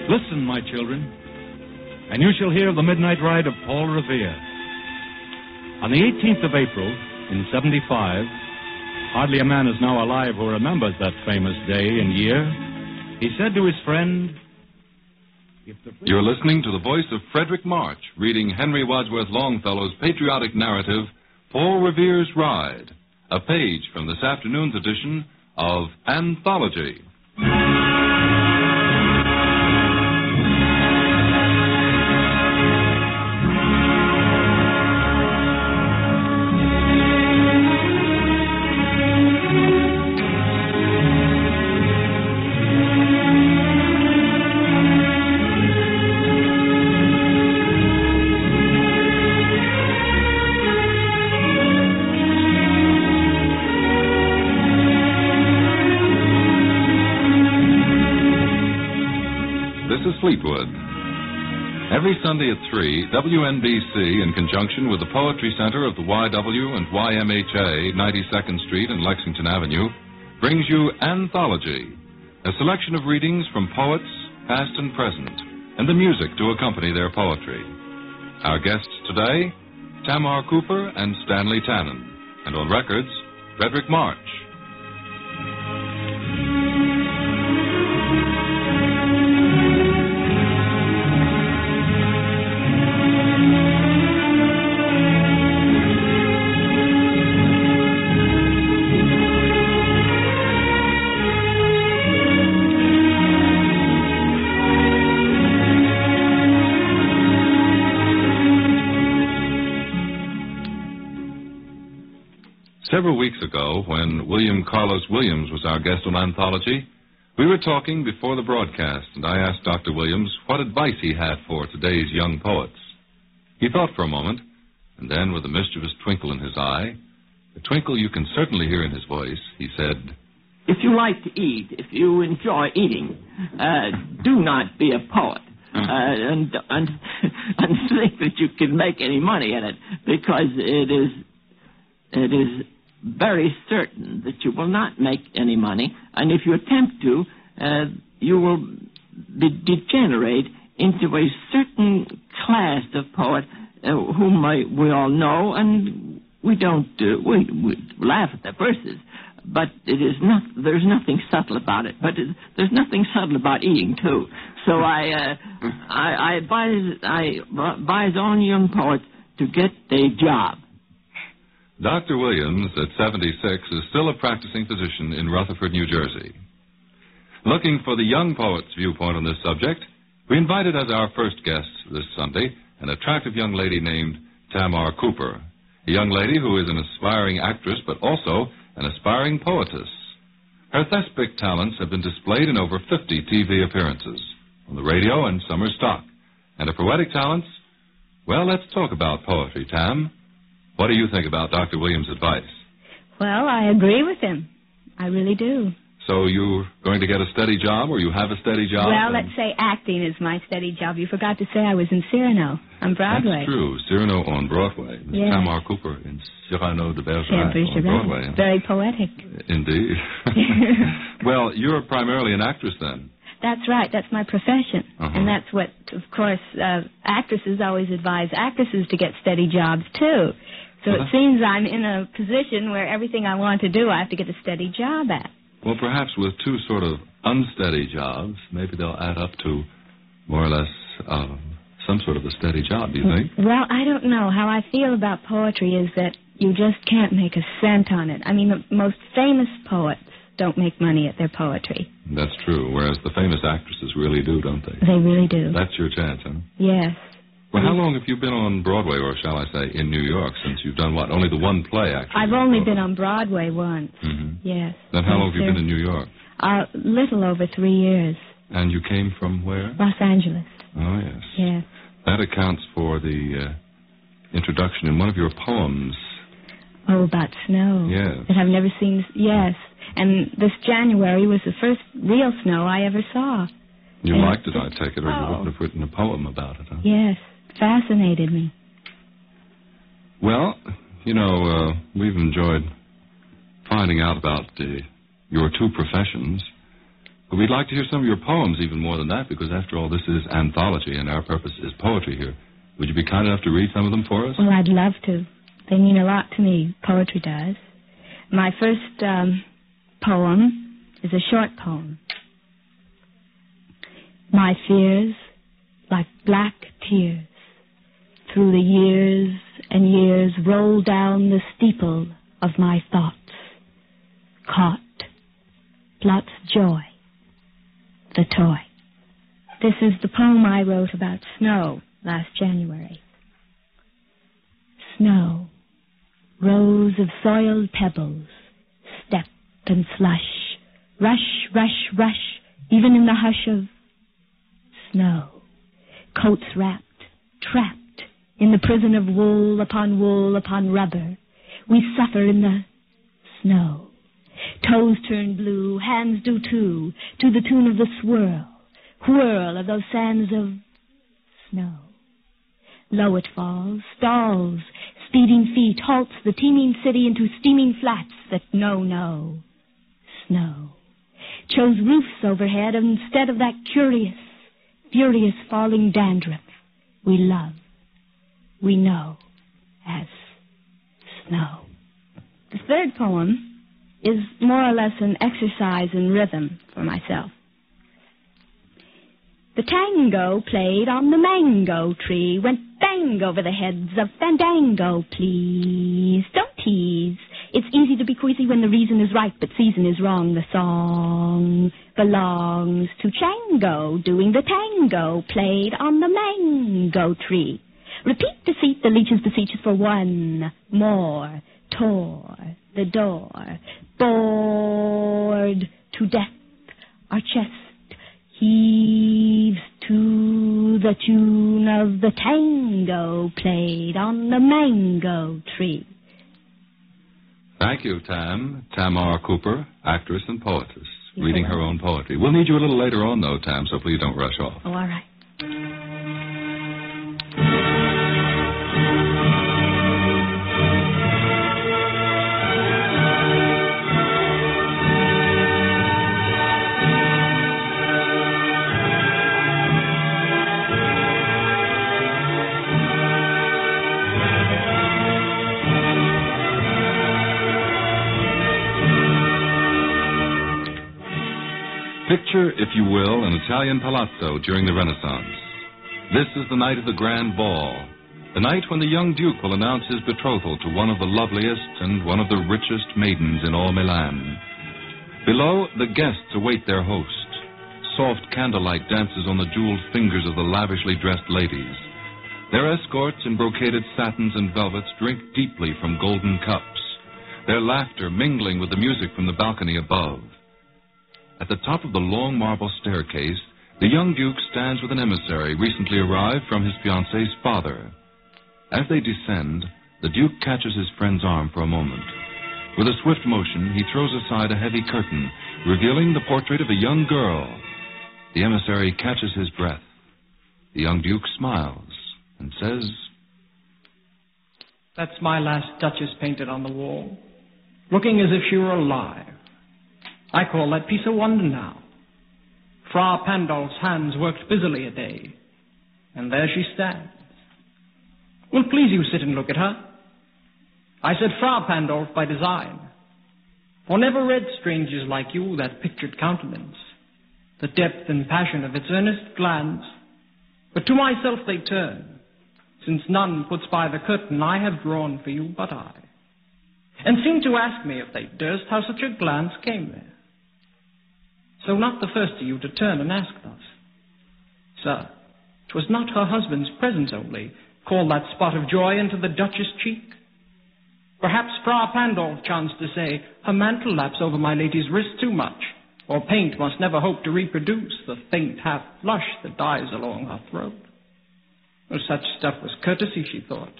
Listen, my children, and you shall hear of the midnight ride of Paul Revere. On the 18th of April, in 75, hardly a man is now alive who remembers that famous day and year. He said to his friend... You're listening to the voice of Frederick March, reading Henry Wadsworth Longfellow's patriotic narrative, Paul Revere's Ride, a page from this afternoon's edition of Anthology. Fleetwood. Every Sunday at 3, WNBC, in conjunction with the Poetry Center of the YW and YMHA, 92nd Street and Lexington Avenue, brings you Anthology, a selection of readings from poets, past and present, and the music to accompany their poetry. Our guests today, Tamar Cooper and Stanley Tannen, and on records, Frederick March. Several weeks ago, when William Carlos Williams was our guest on Anthology, we were talking before the broadcast, and I asked Dr. Williams what advice he had for today's young poets. He thought for a moment, and then, with a mischievous twinkle in his eye, a twinkle you can certainly hear in his voice, he said, "If you like to eat, if you enjoy eating, do not be a poet. And think that you can make any money in it, because it is very certain that you will not make any money, and if you attempt to, you will degenerate into a certain class of poet whom we all know, and we laugh at the verses, but there's nothing subtle about it. But there's nothing subtle about eating too. So I advise all young poets to get a job." Dr. Williams, at 76, is still a practicing physician in Rutherford, New Jersey. Looking for the young poet's viewpoint on this subject, we invited as our first guest this Sunday an attractive young lady named Tamar Cooper, a young lady who is an aspiring actress but also an aspiring poetess. Her thespic talents have been displayed in over 50 TV appearances, on the radio and summer stock. And her poetic talents? Well, let's talk about poetry, Tam. What do you think about Dr. Williams' advice? Well, I agree with him. I really do. So you're going to get a steady job, or you have a steady job? Well, let's say acting is my steady job. You forgot to say I was in Cyrano on Broadway. That's true. Cyrano on Broadway. Ms. Yes. Tamar Cooper in Cyrano de Bergerac on Broadway. Very poetic. Indeed. Well, you're primarily an actress then. That's right. That's my profession. And that's what, of course, actresses always advise actresses to get steady jobs, too. So it seems I'm in a position where everything I want to do, I have to get a steady job at. Well, perhaps with two sort of unsteady jobs, maybe they'll add up to more or less some sort of a steady job, do you think? Well, I don't know. How I feel about poetry is that you just can't make a cent on it. I mean, the most famous poets don't make money at their poetry. That's true, whereas the famous actresses really do, don't they? They really do. That's your chance, huh? Yes. Well, how long have you been on Broadway, or shall I say in New York, since you've done what? Only the one play, actually. I've only been on Broadway once. Yes. Then how long have you been in New York? Little over 3 years. And you came from where? Los Angeles. Oh, yes. Yes. That accounts for the introduction in one of your poems. Oh, about snow. Yes. That I've never seen. Yes. And this January was the first real snow I ever saw. You liked it, I take it, or you wouldn't have written a poem about it, huh? Yes. Fascinated me. Well, you know, we've enjoyed finding out about your two professions. But we'd like to hear some of your poems even more than that, because after all, this is anthology, and our purpose is poetry here. Would you be kind enough to read some of them for us? Well, I'd love to. They mean a lot to me. Poetry does. My first poem is a short poem. My fears, like black tears, through the years and years roll down the steeple of my thoughts. Caught, plots joy, the toy. This is the poem I wrote about snow last January. Snow, rows of soiled pebbles, step and slush, rush, rush, rush, even in the hush of snow. Coats wrapped, trapped in the prison of wool upon rubber. We suffer in the snow. Toes turn blue, hands do too, to the tune of the swirl, whirl of those sands of snow. Low it falls, stalls, speeding feet, halts the teeming city into steaming flats that know snow. Chose roofs overhead instead of that curious, furious falling dandruff we love, we know as snow. The third poem is more or less an exercise in rhythm for myself. The tango played on the mango tree went bang over the heads of Fandango. Please don't tease. It's easy to be queasy when the reason is right, but season is wrong. The song belongs to Chango, doing the tango played on the mango tree. Repeat deceit, the leech's beseeches for one more. Tore the door, bored to death, our chest heaves to the tune of the tango played on the mango tree. Thank you, Tamar Cooper, actress and poetess, reading her own poetry. We'll need you a little later on, though, Tam, so please don't rush off. Oh, all right. Picture, if you will, an Italian palazzo during the Renaissance. This is the night of the grand ball, the night when the young duke will announce his betrothal to one of the loveliest and one of the richest maidens in all Milan. Below, the guests await their host. Soft candlelight dances on the jeweled fingers of the lavishly dressed ladies. Their escorts in brocaded satins and velvets drink deeply from golden cups, their laughter mingling with the music from the balcony above. At the top of the long marble staircase, the young duke stands with an emissary recently arrived from his fiancée's father. As they descend, the duke catches his friend's arm for a moment. With a swift motion, he throws aside a heavy curtain, revealing the portrait of a young girl. The emissary catches his breath. The young duke smiles and says, "That's my last duchess painted on the wall, looking as if she were alive. I call that piece a wonder now. Fra Pandolf's hands worked busily a day, and there she stands. Will please you sit and look at her? I said Fra Pandolf by design, for never read strangers like you that pictured countenance, the depth and passion of its earnest glance. But to myself they turn, since none puts by the curtain I have drawn for you but I, and seem to ask me if they durst how such a glance came there. So not the first of you to turn and ask thus. Sir, 'twas not her husband's presence only called that spot of joy into the duchess' cheek. Perhaps Fra Pandolf chanced to say, her mantle laps over my lady's wrist too much, or paint must never hope to reproduce the faint half-flush that dies along her throat. Oh, such stuff was courtesy, she thought,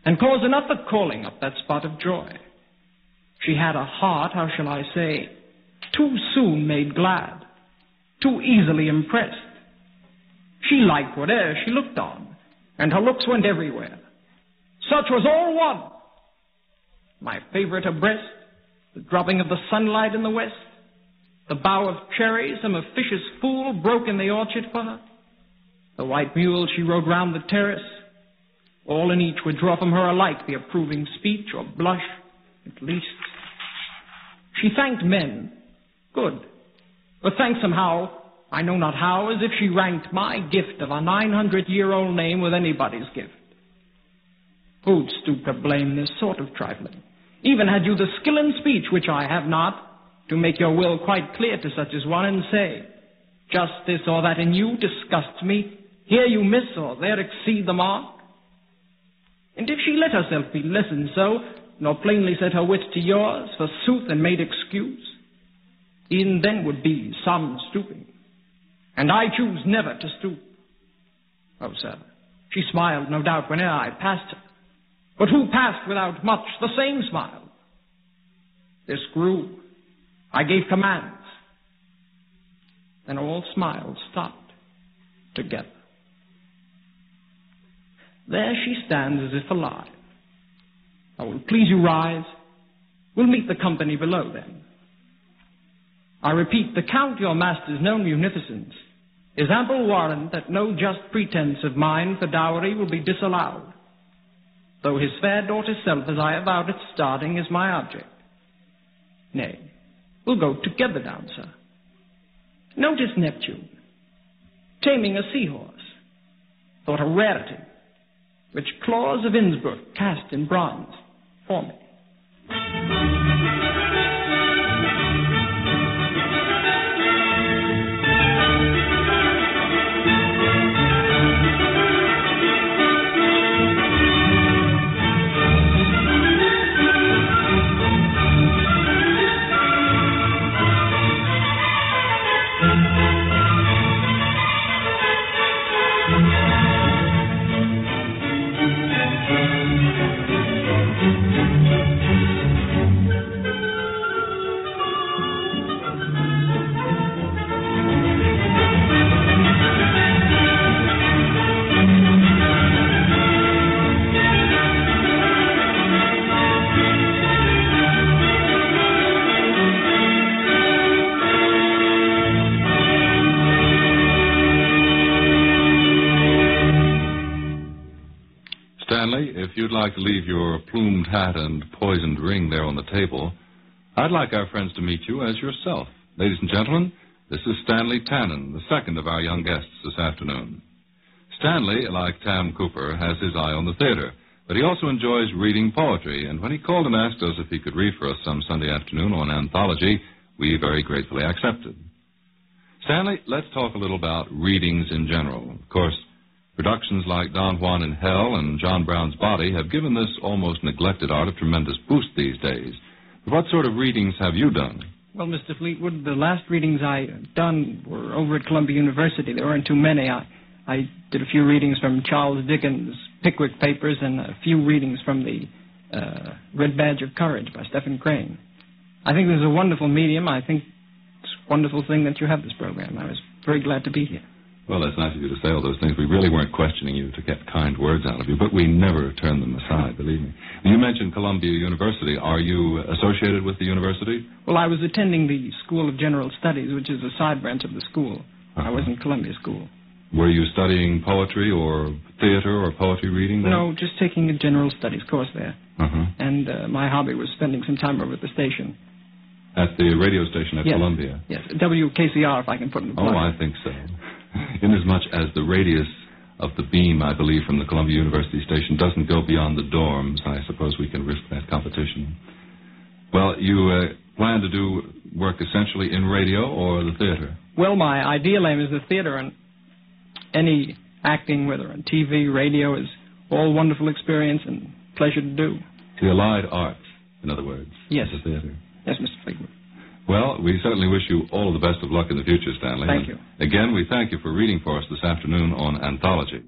and cause enough for calling up that spot of joy. She had a heart, how shall I say, too soon made glad, too easily impressed. She liked whate'er she looked on, and her looks went everywhere. Such was all one. My favorite abreast, the dropping of the sunlight in the west, The bough of cherry some officious fool broke in the orchard for her? The white mule she rode round the terrace? All in each would draw from her alike the approving speech or blush, at least. She thanked men. Good. But thanked somehow, I know not how, as if she ranked my gift of a 900-year-old name with anybody's gift. Who'd stoop to blame this sort of trifling? Even had you the skill in speech, which I have not, to make your will quite clear to such as one and say, just this or that in you disgusts me, here you miss or there exceed the mark. And if she let herself be listened so, nor plainly set her wit to yours, for sooth and made excuse, e'en then would be some stooping. And I choose never to stoop. Oh, sir, she smiled, no doubt, whene'er I passed her. But who passed without much the same smile? This grew. I gave commands. Then all smiles stopped together. There she stands as if alive. I will please you rise. We'll meet the company below then. I repeat, the count your master's known munificence is ample warrant that no just pretense of mine for dowry will be disallowed, though his fair daughter's self, as I avowed at starting, is my object. Nay, we'll go together down, sir. Notice Neptune, taming a seahorse, thought a rarity, which claws of Innsbruck cast in bronze for me. If you'd like to leave your plumed hat and poisoned ring there on the table, I'd like our friends to meet you as yourself. Ladies and gentlemen, this is Stanley Tannen, the second of our young guests this afternoon. Stanley, like Tam Cooper, has his eye on the theater, but he also enjoys reading poetry, and when he called and asked us if he could read for us some Sunday afternoon on Anthology, we very gratefully accepted. Stanley, let's talk a little about readings in general. Of course, productions like Don Juan in Hell and John Brown's Body have given this almost neglected art a tremendous boost these days. But what sort of readings have you done? Well, Mr. Fleetwood, the last readings I done were over at Columbia University. There weren't too many. I did a few readings from Charles Dickens' Pickwick Papers and a few readings from the Red Badge of Courage by Stephen Crane. I think this is a wonderful medium. I think it's a wonderful thing that you have this program. I was very glad to be here. Well, that's nice of you to say all those things. We really weren't questioning you to get kind words out of you, but we never turn them aside, believe me. You mentioned Columbia University. Are you associated with the university? Well, I was attending the School of General Studies, which is a side branch of the school. I was in Columbia School. Were you studying poetry or theater or poetry reading there? No, just taking a general studies course there. And my hobby was spending some time over at the station. At the radio station at Columbia? Yes, WKCR, if I can put it in the plug. Oh, I think so. Inasmuch as the radius of the beam, I believe, from the Columbia University station doesn't go beyond the dorms, I suppose we can risk that competition. Well, you plan to do work essentially in radio or the theater? Well, my ideal aim is the theater, and any acting, whether on TV, radio, is all wonderful experience and pleasure to do. The allied arts, in other words. Yes. The theater. Yes, Mr. Fleetwood. Well, we certainly wish you all the best of luck in the future, Stanley. Thank you. Again, we thank you for reading for us this afternoon on Anthology.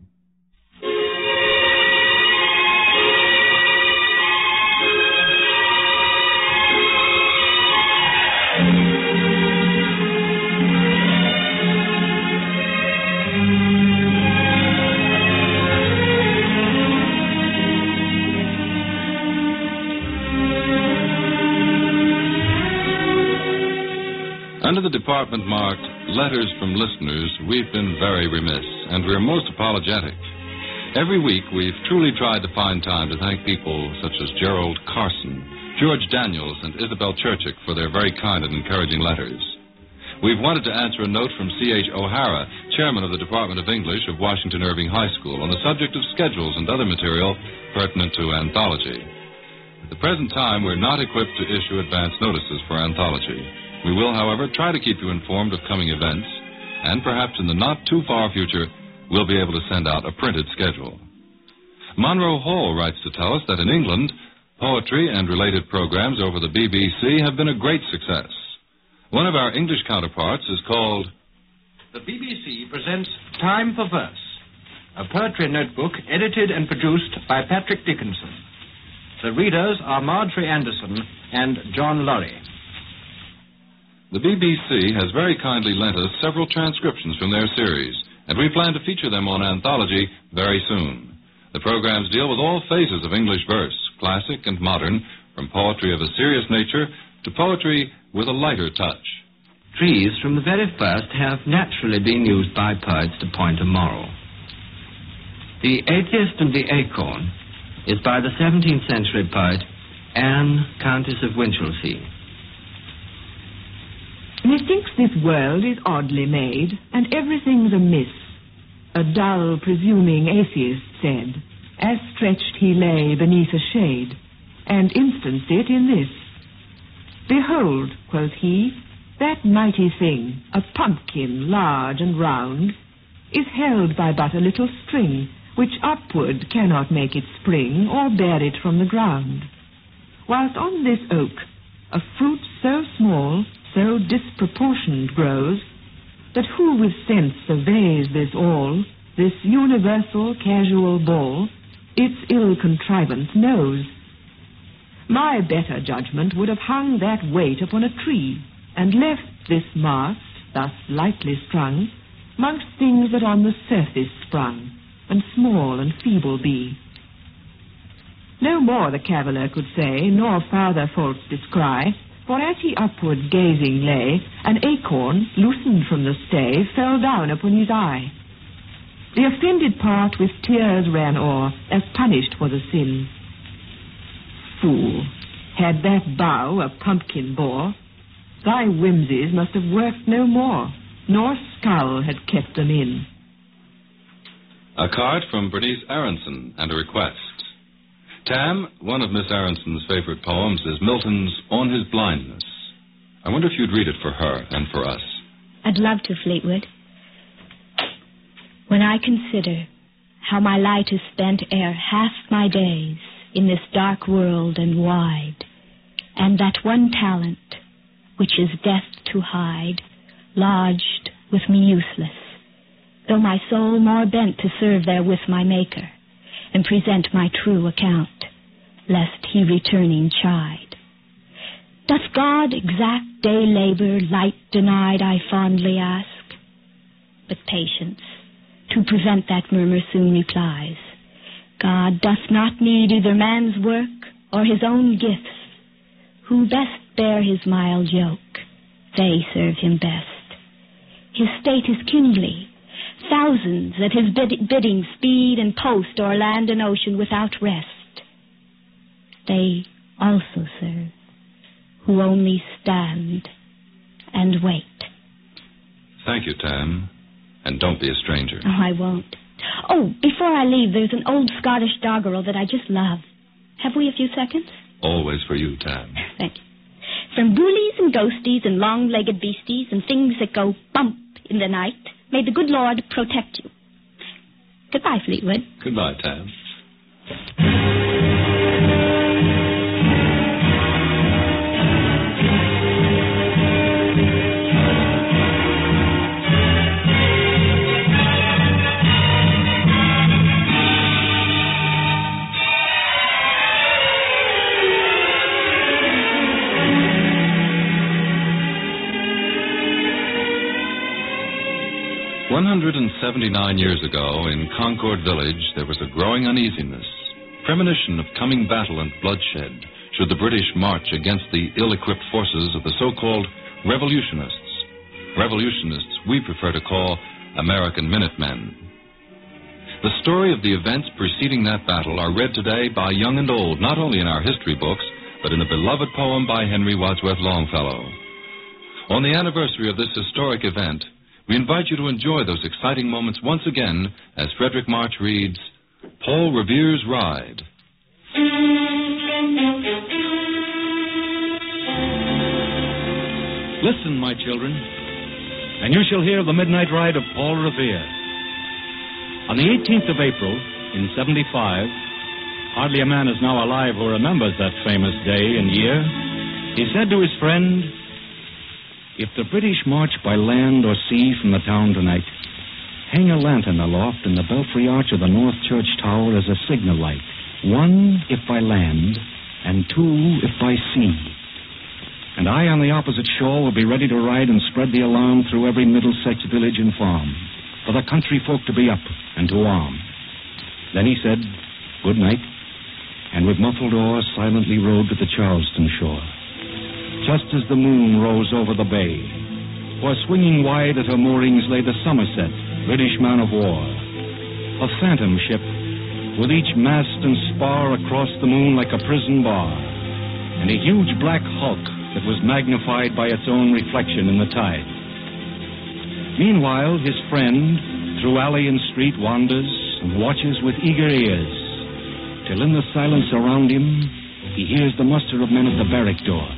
Under the department marked Letters from Listeners, we've been very remiss, and we're most apologetic. Every week, we've truly tried to find time to thank people such as Gerald Carson, George Daniels, and Isabel Churchick for their very kind and encouraging letters. We've wanted to answer a note from C.H. O'Hara, chairman of the Department of English of Washington Irving High School, on the subject of schedules and other material pertinent to Anthology. At the present time, we're not equipped to issue advance notices for Anthology. We will, however, try to keep you informed of coming events, and perhaps in the not-too-far future, we'll be able to send out a printed schedule. Monroe Hall writes to tell us that in England, poetry and related programs over the BBC have been a great success. One of our English counterparts is called The BBC presents Time for Verse, a poetry notebook edited and produced by Patrick Dickinson. The readers are Marjorie Anderson and John Lorry. The BBC has very kindly lent us several transcriptions from their series, and we plan to feature them on Anthology very soon. The programs deal with all phases of English verse, classic and modern, from poetry of a serious nature to poetry with a lighter touch. Trees from the very first have naturally been used by poets to point a moral. The Atheist and the Acorn is by the 17th century poet Anne, Countess of Winchelsea. Methinks this world is oddly made, and everything's amiss, a dull, presuming atheist said, as stretched he lay beneath a shade, and instanced it in this. Behold, quoth he, that mighty thing, a pumpkin large and round, is held by but a little string, which upward cannot make it spring, or bear it from the ground. Whilst on this oak, a fruit so small, so disproportioned grows, that who with sense surveys this all, this universal casual ball, its ill contrivance knows. My better judgment would have hung that weight upon a tree, and left this mast, thus lightly strung, mongst things that on the surface sprung, and small and feeble be. No more the caviller could say, nor farther faults descry, for as he upward gazing lay, an acorn, loosened from the stay, fell down upon his eye. The offended part with tears ran o'er, as punished for the sin. Fool, had that bough a pumpkin bore, thy whimsies must have worked no more, nor skull had kept them in. A card from Bernice Aronson and a request. Tam, one of Miss Aronson's favorite poems is Milton's On His Blindness. I wonder if you'd read it for her and for us. I'd love to, Fleetwood. When I consider how my light is spent ere half my days in this dark world and wide, and that one talent, which is death to hide, lodged with me useless, though my soul more bent to serve therewith my Maker, and present my true account, lest he returning chide. Doth God exact day labor, light denied, I fondly ask? But patience, to prevent that murmur, soon replies, God doth not need either man's work or his own gifts. Who best bear his mild yoke, they serve him best. His state is kingly. Thousands at his bidding speed and post o'er land and ocean without rest. They also serve, who only stand and wait. Thank you, Tam. And don't be a stranger. Oh, I won't. Oh, before I leave, there's an old Scottish doggerel that I just love. Have we a few seconds? Always for you, Tam. Thank you. From bullies and ghosties and long-legged beasties and things that go bump in the night, may the good Lord protect you. Goodbye, Fleetwood. Goodbye, Tam. 179 years ago, in Concord village, there was a growing uneasiness, premonition of coming battle and bloodshed should the British march against the ill-equipped forces of the so-called revolutionists. revolutionists we prefer to call American Minutemen. The story of the events preceding that battle are read today by young and old, not only in our history books, but in the beloved poem by Henry Wadsworth Longfellow. On the anniversary of this historic event, we invite you to enjoy those exciting moments once again as Frederick March reads Paul Revere's Ride. Listen, my children, and you shall hear of the midnight ride of Paul Revere. On the 18th of April, in 75, hardly a man is now alive who remembers that famous day and year, he said to his friend, "If the British march by land or sea from the town tonight, hang a lantern aloft in the belfry arch of the North Church Tower as a signal light. 1, if by land, and 2, if by sea. And I on the opposite shore will be ready to ride and spread the alarm through every Middlesex village and farm, for the country folk to be up and to arm." Then he said, "Good night," and with muffled oar silently rowed to the Charlestown shore. Just as the moon rose over the bay, for swinging wide at her moorings lay the Somerset, British man of war, a phantom ship, with each mast and spar across the moon like a prison bar, and a huge black hulk that was magnified by its own reflection in the tide. Meanwhile, his friend, through alley and street, wanders and watches with eager ears, till in the silence around him he hears the muster of men at the barrack door,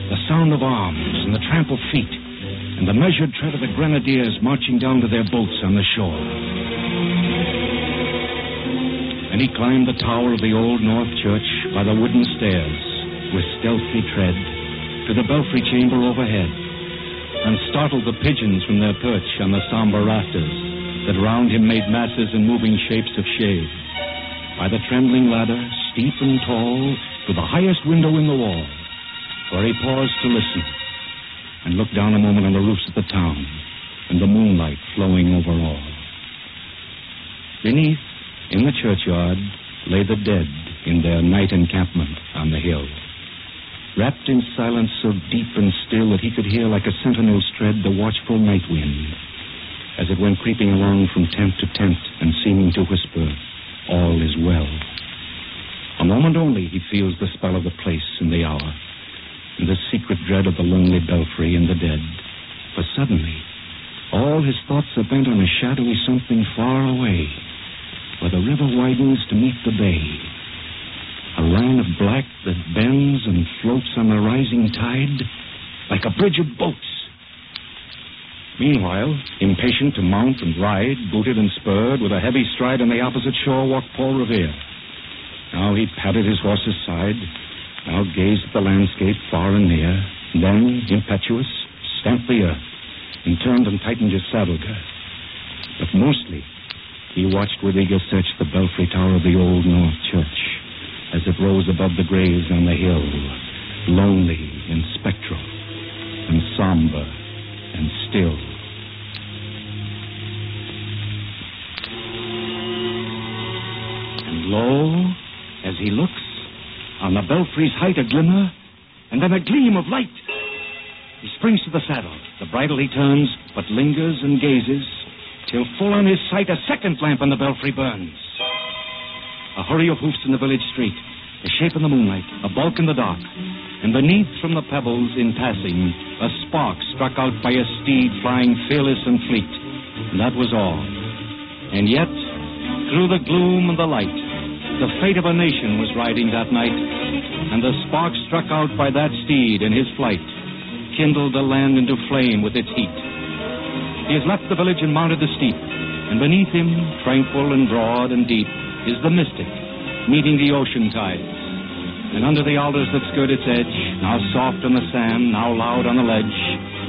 the sound of arms and the tramp of feet, and the measured tread of the grenadiers marching down to their boats on the shore. And he climbed the tower of the old North Church by the wooden stairs with stealthy tread to the belfry chamber overhead, and startled the pigeons from their perch on the somber rafters that round him made masses and moving shapes of shade. By the trembling ladder, steep and tall, to the highest window in the wall, where he paused to listen and looked down a moment on the roofs of the town and the moonlight flowing over all. Beneath, in the churchyard, lay the dead in their night encampment on the hill, wrapped in silence so deep and still that he could hear like a sentinel's tread the watchful night wind, as it went creeping along from tent to tent and seeming to whisper, "All is well." A moment only he feels the spell of the place and the hour, and the secret dread of the lonely belfry and the dead. For suddenly, all his thoughts are bent on a shadowy something far away, where the river widens to meet the bay, a line of black that bends and floats on the rising tide like a bridge of boats. Meanwhile, impatient to mount and ride, booted and spurred, with a heavy stride on the opposite shore walked Paul Revere. Now he patted his horse's side, now gazed at the landscape far and near, then, impetuous, stamped the earth, and turned and tightened his saddle girth. But mostly, he watched with eager search the belfry tower of the old North Church, as it rose above the graves on the hill, lonely and spectral, and somber and still. And lo, as he looks, on the belfry's height a glimmer, and then a gleam of light. He springs to the saddle. The bridle he turns, but lingers and gazes, till full on his sight a second lamp on the belfry burns. A hurry of hoofs in the village street, a shape in the moonlight, a bulk in the dark, and beneath from the pebbles in passing, a spark struck out by a steed flying fearless and fleet. And that was all. And yet, through the gloom and the light, the fate of a nation was riding that night, and the spark struck out by that steed in his flight kindled the land into flame with its heat. He has left the village and mounted the steep, and beneath him, tranquil and broad and deep, is the mystic, meeting the ocean tides. And under the alders that skirt its edge, now soft on the sand, now loud on the ledge,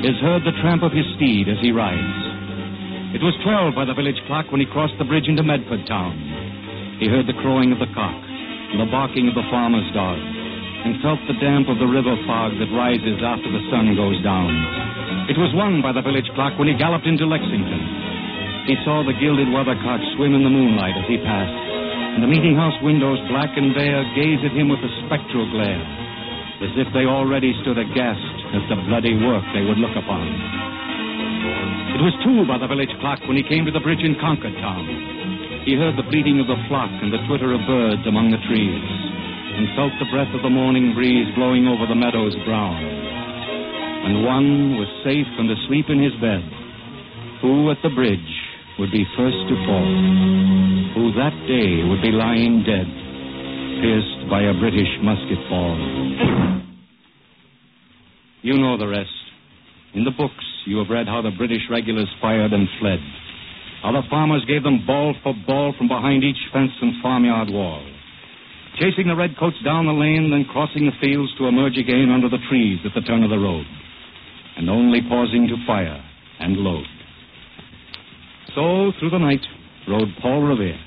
is heard the tramp of his steed as he rides. It was 12 by the village clock when he crossed the bridge into Medford town. He heard the crowing of the cock and the barking of the farmer's dog, and felt the damp of the river fog that rises after the sun goes down. It was 1 by the village clock when he galloped into Lexington. He saw the gilded weathercock swim in the moonlight as he passed, and the meeting house windows, black and bare, gaze at him with a spectral glare, as if they already stood aghast at the bloody work they would look upon. It was 2 by the village clock when he came to the bridge in Concord town. He heard the bleating of the flock and the twitter of birds among the trees, and felt the breath of the morning breeze blowing over the meadows brown. And one was safe and asleep in his bed, who at the bridge would be first to fall, who that day would be lying dead, pierced by a British musket ball. You know the rest. In the books, you have read how the British regulars fired and fled, how the farmers gave them ball for ball from behind each fence and farmyard wall, chasing the redcoats down the lane, then crossing the fields to emerge again under the trees at the turn of the road, and only pausing to fire and load. So through the night rode Paul Revere,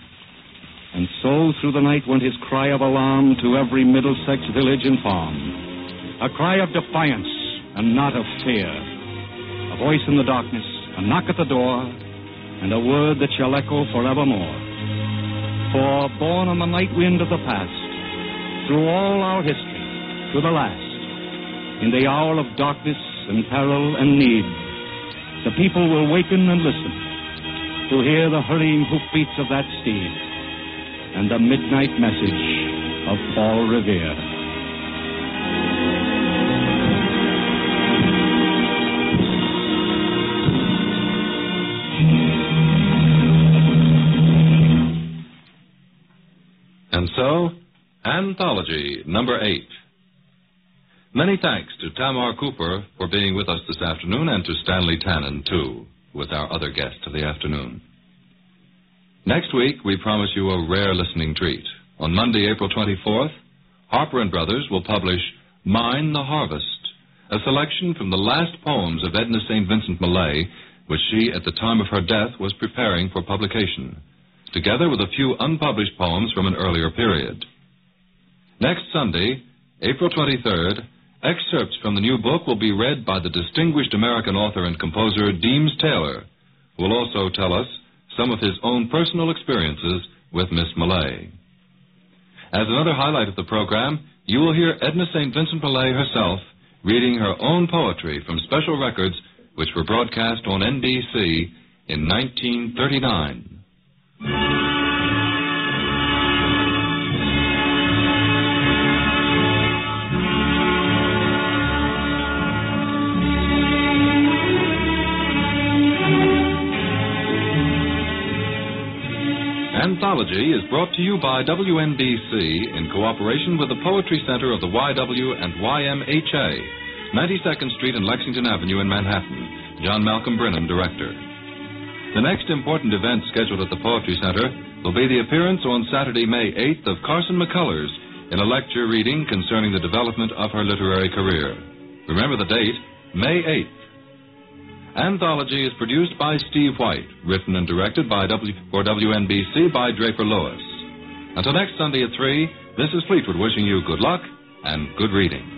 and so through the night went his cry of alarm to every Middlesex village and farm, a cry of defiance and not of fear, a voice in the darkness, a knock at the door, and a word that shall echo forevermore. For born on the night wind of the past, through all our history, to the last, in the hour of darkness and peril and need, the people will waken and listen to hear the hurrying hoofbeats of that steed and the midnight message of Paul Revere. And so, Anthology number 8. Many thanks to Tamar Cooper for being with us this afternoon, and to Stanley Tannen, too, with our other guest of the afternoon. Next week, we promise you a rare listening treat. On Monday, April 24th, Harper & Brothers will publish Mine the Harvest, a selection from the last poems of Edna St. Vincent Millay, which she, at the time of her death, was preparing for publication, together with a few unpublished poems from an earlier period. Next Sunday, April 23rd, excerpts from the new book will be read by the distinguished American author and composer Deems Taylor, who will also tell us some of his own personal experiences with Miss Millay. As another highlight of the program, you will hear Edna St. Vincent Millay herself reading her own poetry from special records which were broadcast on NBC in 1939. Anthology is brought to you by WNBC in cooperation with the Poetry Center of the YW and YMHA, 92nd Street and Lexington Avenue in Manhattan. John Malcolm Brennan, director. The next important event scheduled at the Poetry Center will be the appearance on Saturday, May 8th of Carson McCullers in a lecture reading concerning the development of her literary career. Remember the date, May 8th. Anthology is produced by Steve White, written and directed for WNBC by Draper Lewis. Until next Sunday at 3, this is Fleetwood wishing you good luck and good reading.